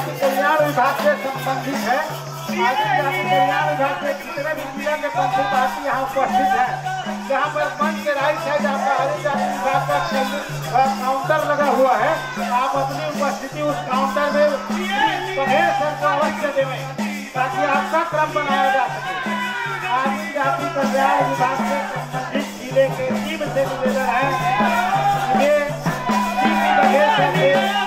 जाति कल्याण विभाग से संबंधित है। आदिम जाति कल्याण विभाग के जितने भी जिला के पंथी पार्टी यहाँ उपस्थित है। यहाँ पर मंच के राइट साइड आपका आदिम जाति विभाग का काउंटर लगा हुआ है। आप अपनी उपस्थिति उस काउंटर में बघेल सर को अवश्य देवें ताकि आपका क्रम बनाया जा सके। आदिम जाति कल्याण विभाग से संबंधित जिले के टीम से निवेदन है, ये बघेल सर